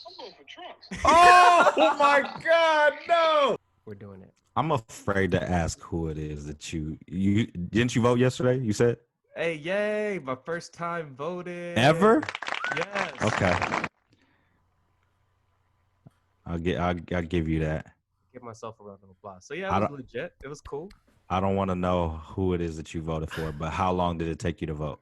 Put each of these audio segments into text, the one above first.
I'm voting for Trump. Oh my God, no! We're doing it. I'm afraid to ask who it is that you didn't you vote yesterday? You said Hey, yay! My first time voting. ever? Yes. Okay, I'll give you that. Give myself a round of applause. So yeah, it I was don't legit. It was cool. I don't want to know who it is that you voted for, but how long did it take you to vote?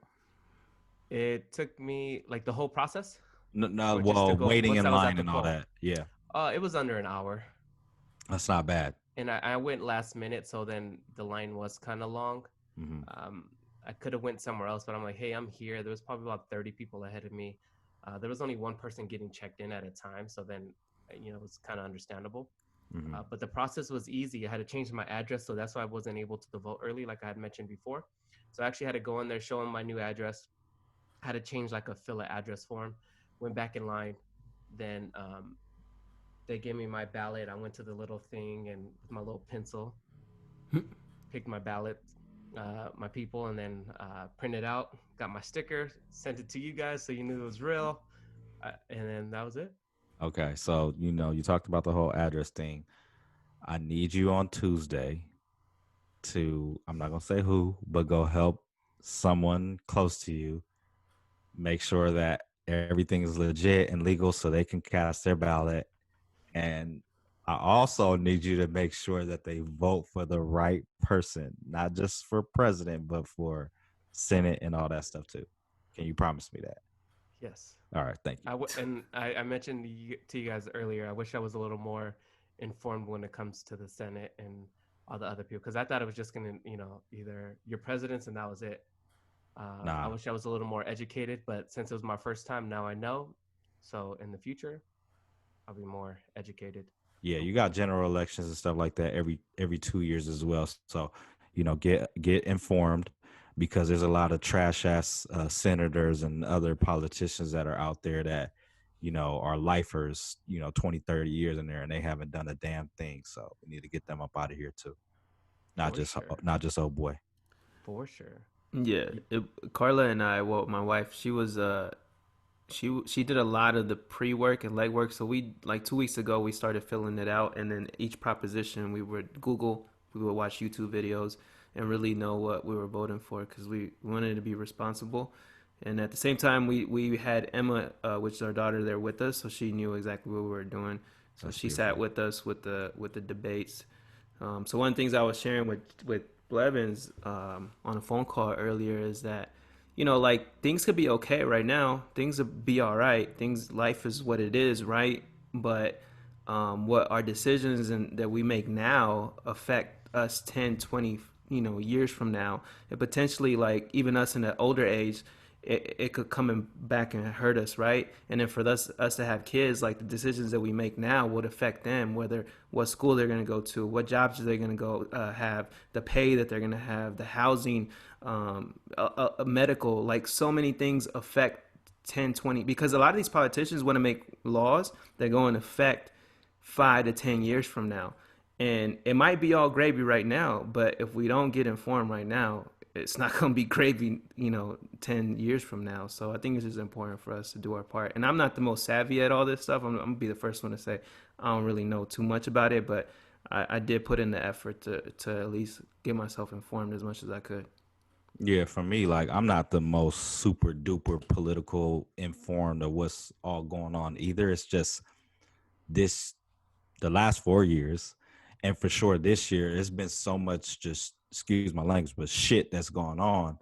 It took me like the whole process, No, no, or just to well, go waiting once in I was at line the and all poll. that. Yeah, It was under an hour, that's not bad. and I went last minute, so then the line was kind of long. Hmm. Um, I could have went somewhere else, but I'm like, hey, I'm here. There was probably about 30 people ahead of me. There was only one person getting checked in at a time, so then it was kind of understandable. Hmm. But the process was easy. I had to change my address, so that's why I wasn't able to vote early, like I had mentioned before. So I actually had to go in there, show them my new address, had to change like a fill a address form, went back in line, then they gave me my ballot. I went to the little thing and with my little pencil, picked my ballot, my people, and then printed out, got my sticker, sent it to you guys so you knew it was real, and then that was it. Okay, so you talked about the whole address thing. I need you on Tuesday to, I'm not gonna say who, but go help someone close to you make sure that everything is legit and legal so they can cast their ballot. And I also need you to make sure that they vote for the right person, not just for president, but for Senate and all that stuff too. Can you promise me that? Yes. All right, thank you. I mentioned to you guys earlier. I wish I was a little more informed when it comes to the Senate and all the other people, because I thought it was just gonna, either your presidents and that was it. I Nah. wish I was a little more educated, but since it was my first time, now I know. So in the future, I'll be more educated, Yeah, you got hopefully. general elections and stuff like that every 2 years as well. So, get informed because there's a lot of trash ass senators and other politicians that are out there that are lifers, 20, 30 years in there and they haven't done a damn thing. So we need to get them up out of here too. Not For just sure. not just old boy. For sure. Yeah, Carla and I, well, my wife, she was she did a lot of the pre-work and legwork. So we, like 2 weeks ago, we started filling it out, and then each proposition we would Google, we would watch YouTube videos, and really know what we were voting for because we wanted to be responsible. And at the same time, we had Emma, which is our daughter, there with us, so she knew exactly what we were doing. So That's she sat beautiful. with us with the debates. So one of the things I was sharing with Blevins on a phone call earlier is that like things could be okay right now. Things will be all right. Life is what it is, right? But what our decisions and that we make now affect us 10, 20, years from now, and potentially like even us in the older age, it could come back and hurt us, right? And then for us to have kids, like the decisions that we make now would affect them, whether what school they're going to go to, what jobs they're going to go have, the pay that they're going to have, the housing, a medical, like so many things affect 10, 20, because a lot of these politicians want to make laws that go in effect 5 to 10 years from now. And it might be all gravy right now, but if we don't get informed right now, it's not going to be gravy, 10 years from now. So I think it's just important for us to do our part. And I'm not the most savvy at all this stuff. I'm going to be the first one to say I don't really know too much about it, but I did put in the effort to at least get myself informed as much as I could. Yeah, for me, like I'm not the most super duper political informed of what's all going on either. It's just this the last 4 years, and for sure this year, it's been so much just excuse my language, but shit that's going on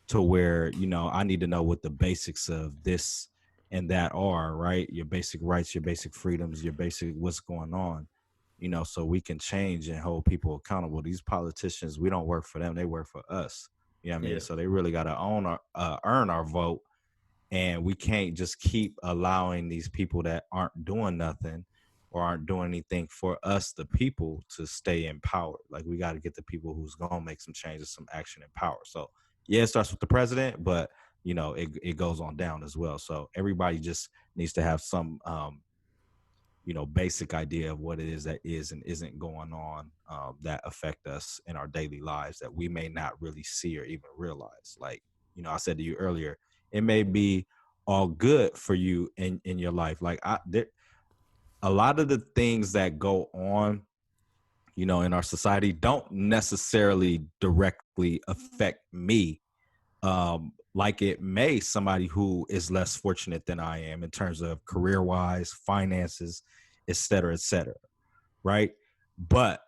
to where I need to know what the basics of this and that are, right? Your basic rights, your basic freedoms, your basic what's going on, so we can change and hold people accountable. These politicians, we don't work for them; they work for us. You know what I mean? Yeah. So they really got to earn our vote, and we can't just keep allowing these people that aren't doing nothing or aren't doing anything for us the people to stay in power. Like we got to get the people who's gonna make some changes, some action and power. So yeah, it starts with the president, but it goes on down as well. So everybody just needs to have some basic idea of what it is that is and isn't going on, that affect us in our daily lives that we may not really see or even realize. Like, I said to you earlier, it may be all good for you in your life. Like a lot of the things that go on, in our society don't necessarily directly affect me. Like it may somebody who is less fortunate than I am in terms of career-wise, finances, et cetera, right? But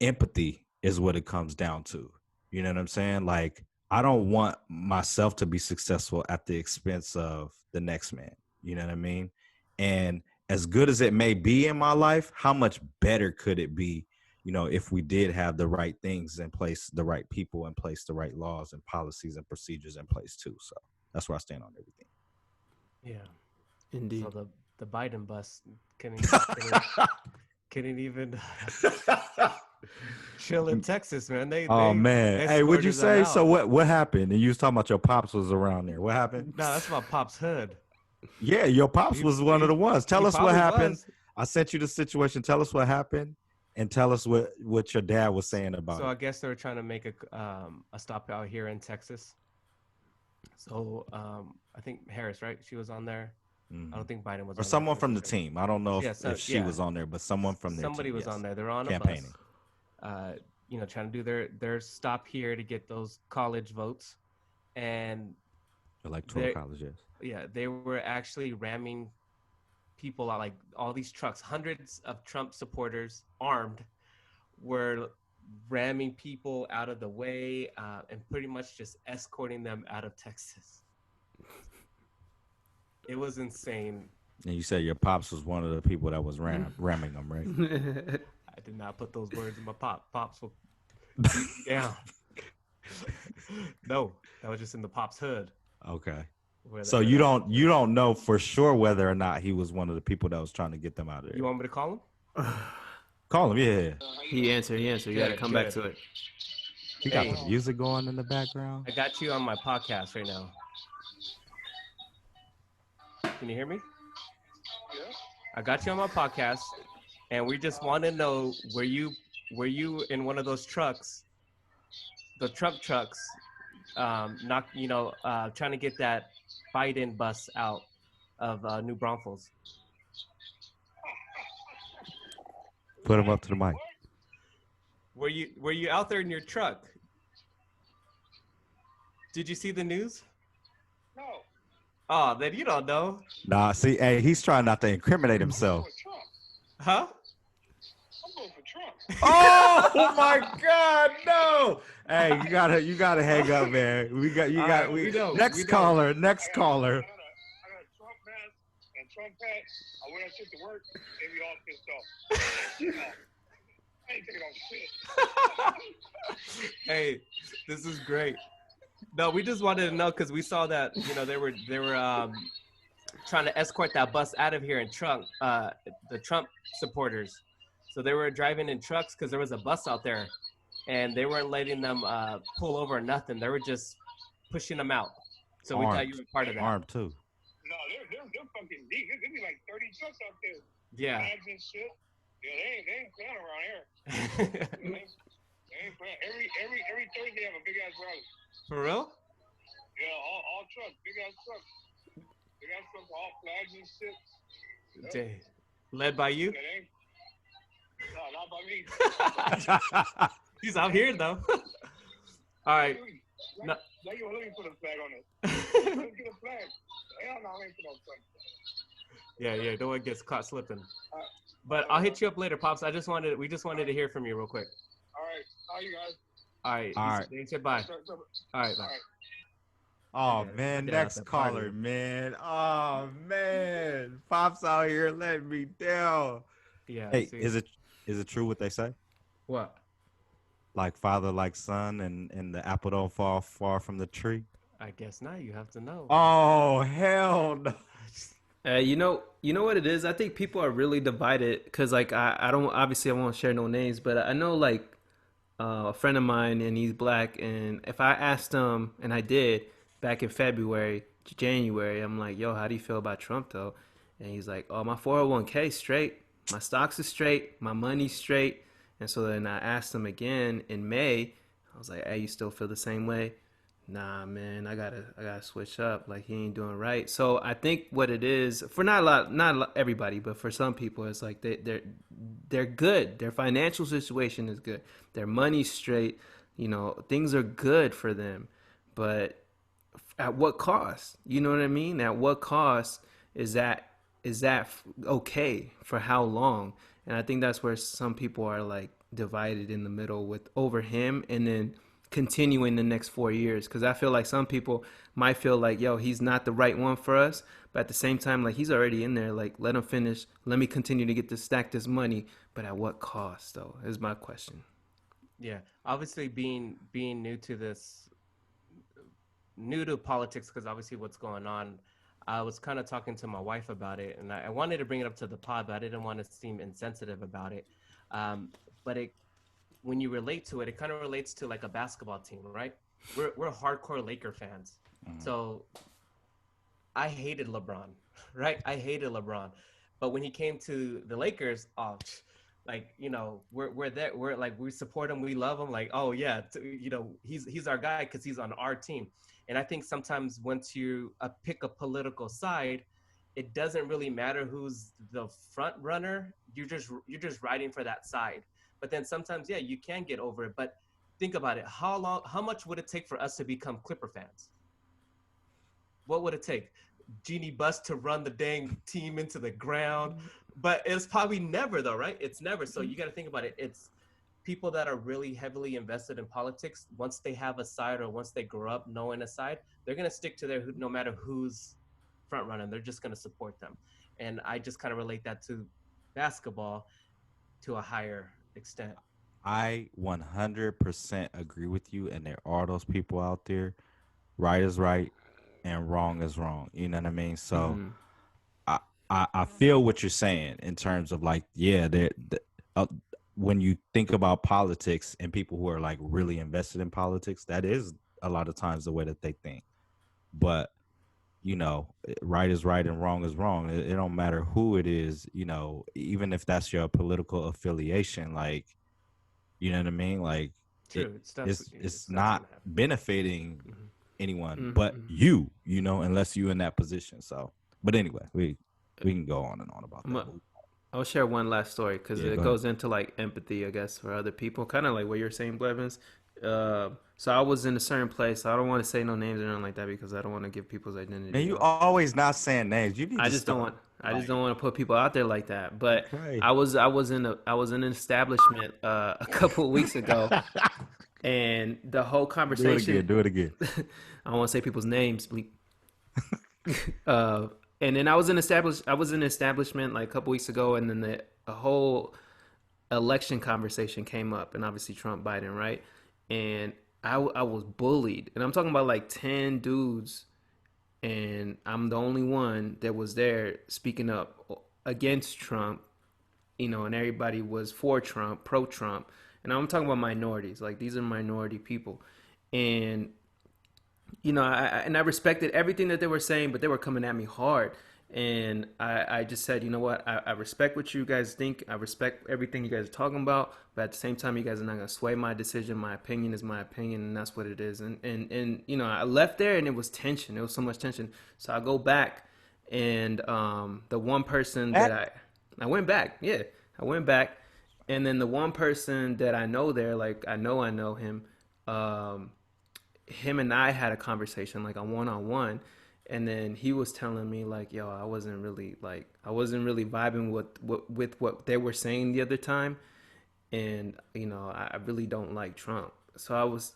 empathy is what it comes down to. You know what I'm saying? Like, I don't want myself to be successful at the expense of the next man. You know what I mean? And as good as it may be in my life, how much better could it be, if we did have the right things in place, the right people in place, the right laws and policies and procedures in place too. So that's where I stand on everything. Yeah. Indeed. So the Biden bus couldn't even chill in Texas, man. Man. Hey, what'd you say? So what happened? And you was talking about your pops was around there. What happened? No, that's my pop's hood. Yeah, your pops was one of the ones. Tell us what happened. Was. I sent you the situation. Tell us what happened, and tell us what your dad was saying about it. So I guess they were trying to make a stop out here in Texas. So I think Harris, right? She was on there. Mm-hmm. I don't think Biden was. Or someone from the team. I don't know if she was on there, but someone from their somebody team. was on there. They're on campaigning. A bus. Trying to do their stop here to get those college votes, and electoral college, yes. Yeah, they were actually ramming people out, like all these trucks. Hundreds of Trump supporters, armed, were ramming people out of the way and pretty much just escorting them out of Texas. It was insane. And you said your pops was one of the people that was ramming them, right? I did not put those words in my pops will beat me down. No, that was just in the pop's hood. Okay. So you don't know for sure whether or not he was one of the people that was trying to get them out of there. You want me to call him? Call him, yeah. He answered. You got to come back to it. You got the music going in the background? I got you on my podcast right now. Can you hear me? Yeah. I got you on my podcast, and we just want to know, were you in one of those trucks, the trucks, trying to get that Biden bus out of New Braunfels? Put him up to the mic. Were you out there in your truck? Did you see the news? No. Oh, then you don't know. Nah, see, hey, he's trying not to incriminate himself. Huh? I'm going for Trump. Oh my God, no! Hey, you gotta hang up, man. Next caller. I got a Trump mask and Trump hat. I wear that shit to work. They be all pissed off. I ain't taking off shit. Hey, this is great. No, we just wanted to know because we saw that they were trying to escort that bus out of here in the Trump supporters. So they were driving in trucks because there was a bus out there, and they weren't letting them pull over or nothing. They were just pushing them out. So we thought you were part of that. Armed too. No, they're fucking deep. There'd be like 30 trucks out there. Yeah. Bags and shit. Yeah, they ain't playing around here. They ain't playing. Every Thursday have a big ass rally. For real? Yeah, all trucks, big ass trucks. Big ass trucks, all flags and shit. Yeah. Led by you? No, not by me. He's out here though. All right. Let me put a flag on it. Let me get a flag. Hell no, I ain't put no flag. Yeah, no one gets caught slipping. But I'll hit you up later, Pops. We just wanted to hear from you real quick. All right. How you guys? All right. They said bye. All right, bye. Oh man, next caller, man. Oh man, Pops out here letting me down. Yeah. Hey, is it true what they say? What? Like father, like son, and the apple don't fall far from the tree. I guess not. You have to know. Oh hell no. You know what it is? I think people are really divided because, like, I won't share no names, but I know, like, a friend of mine, and he's black, and if I asked him, and I did back in January, I'm like, yo, how do you feel about Trump, though? And he's like, oh, my 401k straight, my stocks are straight, my money's straight. And so then I asked him again in May. I was like, hey, you still feel the same way? nah, man, I gotta switch up. Like he ain't doing right. So I think what it is for not a lot, everybody, but for some people, it's like they're good. Their financial situation is good. Their money's straight. You know, things are good for them, but at what cost? You know what I mean? At what cost is that? Is that okay for how long? And I think that's where some people are like divided in the middle with over him, and then continuing the next 4 years. Because I feel like some people might feel like, yo, he's not the right one for us, but at the same time, like he's already in there. Like let him finish. Let me continue to get to stack this money, but at what cost? Though is my question. Yeah, obviously being new to this, new to politics, because obviously what's going on. I was kind of talking to my wife about it, and I wanted to bring it up to the pod, but I didn't want to seem insensitive about it. Um, but when you relate to it, it kind of relates to like a basketball team, right? We're hardcore Laker fans, so I hated LeBron, right? I hated LeBron, but when he came to the Lakers, oh, like we're there, we're like we support him, we love him, like oh yeah, he's our guy because he's on our team. And I think sometimes once you pick a political side, it doesn't really matter who's the front runner. You're just riding for that side. But then sometimes, yeah, you can get over it. But think about it. How much would it take for us to become Clipper fans? What would it take? Genie Bus to run the dang team into the ground? But it's probably never though, right? It's never. So you got to think about it. It's people that are really heavily invested in politics. Once they have a side or once they grow up knowing a side, they're going to stick to no matter who's front running. They're just going to support them. And I just kind of relate that to basketball to a higher extent. I 100% agree with you, and there are those people out there. Right is right, and wrong is wrong. You know what I mean? So I feel what you're saying in terms of like, yeah, when you think about politics and people who are like really invested in politics, that is a lot of times the way that they think. But right is right and wrong is wrong. It don't matter who it is. Even if that's your political affiliation, like, you know what I mean? Like, True. it's not benefiting anyone but you. Unless you're in that position. So, but anyway, we can go on and on about that. I'll share one last story because it goes into like empathy, I guess, for other people. Kind of like what you're saying, Blevins. So I was in a certain place. I don't want to say no names or anything like that because I don't want to give people's identity. Man, you always not saying names. I just don't want to put people out there like that. But okay. I was in an establishment a couple of weeks ago, and the whole conversation. Do it again. I don't want to say people's names. And then I was in establishment like a couple weeks ago, and then a whole election conversation came up, and obviously Trump, Biden, right? And I was bullied, and I'm talking about like 10 dudes, and I'm the only one that was there speaking up against Trump, and everybody was for Trump, pro-Trump, and I'm talking about minorities. Like these are minority people, and I respected everything that they were saying, but they were coming at me hard. And I just said, you know what? I respect what you guys think. I respect everything you guys are talking about. But at the same time, you guys are not going to sway my decision. My opinion is my opinion, and that's what it is. And I left there, and it was tension. There was so much tension. So I go back, and the one person that I went back. Yeah, I went back. And then the one person that I know there, like I know him, him and I had a conversation like a one-on-one, and then he was telling me like, yo, I wasn't really vibing with what they were saying the other time, and I really don't like Trump. So I was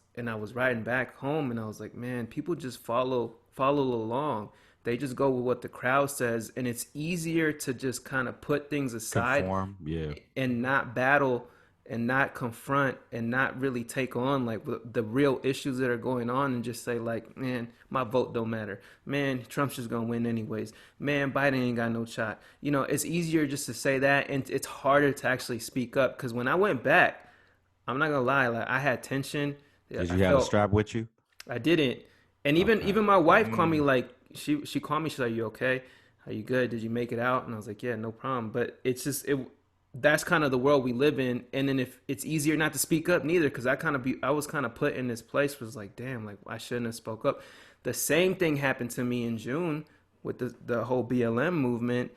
riding back home, and I was like, man, people just follow along. They just go with what the crowd says, and it's easier to just kind of put things aside, conform, yeah, and not battle and not confront and not really take on like the real issues that are going on, and just say like, man, my vote don't matter. Man, Trump's just gonna win anyways. Man, Biden ain't got no shot. It's easier just to say that, and it's harder to actually speak up. Because when I went back, I'm not gonna lie, like I had tension. Did you have a strap with you? I didn't. And even my wife called me, like she called me. She's like, "You okay? Are you good? Did you make it out?" And I was like, "Yeah, no problem." But it's just that's kind of the world we live in. And then if it's easier not to speak up, neither, because I was kind of put in this place, was like, damn, like I shouldn't have spoke up. The same thing happened to me in June with the whole BLM movement.